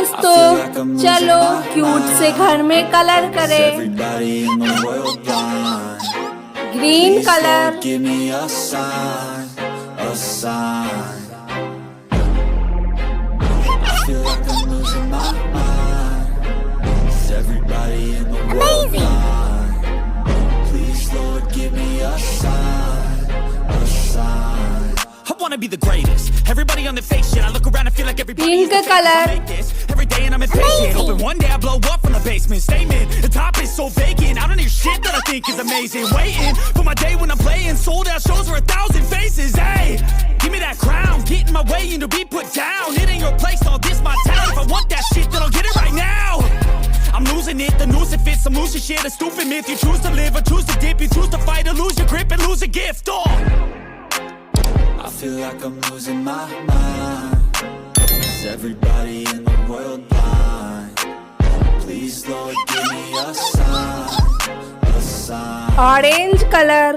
दोस्तों, चलो क्यूट से घर में कलर करें। Green colour, wanna be the greatest. Everybody on the fake shit. I look around and feel like everybody pink color, every day and I'm impatient. Hoping one day I blow up from the basement. Statement, the top is so vacant. I don't hear shit that I think is amazing. Waiting for my day when I'm playing sold out shows for 1,000 faces. Hey, give me that crown, get in my way and to be put down. It ain't your place, no, this my town. If I want that shit, then I'll get it right now. I'm losing it, the noose it fits. I'm losing shit, a stupid myth. You choose to live or choose to dip. You choose to fight or lose your grip and lose a gift. I feel like I'm losing my mind. Is everybody in the world blind? Please, Lord, give me a sign, a sign. orange color,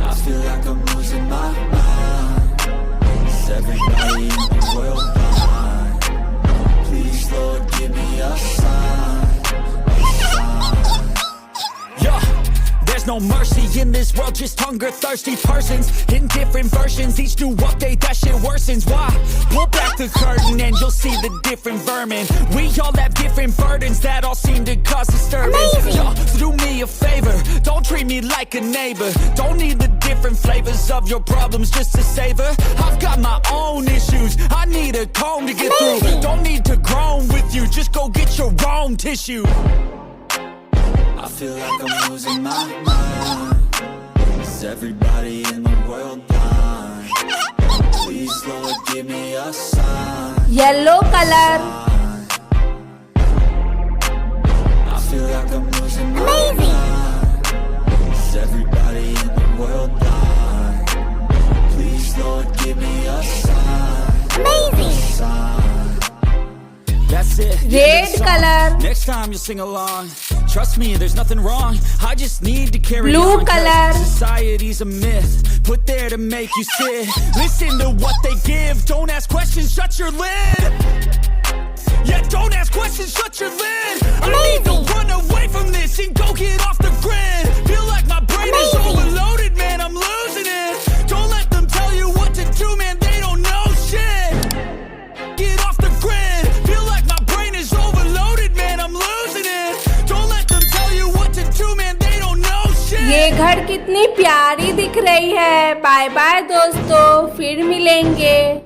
I feel like I'm losing my mind. Is everybody in the world blind? Please, Lord, give me a sign, a sign. Yeah. There's no mercy in this world, just hunger-thirsty persons in different versions. Each new update, that shit worsens. Why? Pull back the curtain and you'll see the different vermin. We all have different burdens that all seem to cause disturbance. Yo, so do me a favor, don't treat me like a neighbor. Don't need the different flavors of your problems just to savor. I've got my own issues, I need a comb to get through. Don't need to groan with you, just go get your own tissue. I feel like I'm losing my mind. Is everybody in the world blind? Please, Lord, give me a sign. yellow color, I feel like I'm losing my mind. Is everybody in the world blind? Please, Lord, give me a sign. A sign. That's it. red color, Next time you'll sing along. Trust me, there's nothing wrong. I just need to carry blue on. 'Cause color, society's a myth, put there to make you sit. Listen to what they give. Don't ask questions, shut your lid. Yeah, don't ask questions, shut your lid. I need to run away from this and go get off the grid. Feel like my brain is overloaded, man, I'm losing it. Don't let them tell you what to do, man, they don't know shit. Get off the grid. Feel like my brain is overloaded, man, I'm losing it. Don't let them tell you what to do, man, they don't know shit. ये घर कितनी प्यारी दिख रही है। Bye bye दोस्तों, फिर मिलेंगे।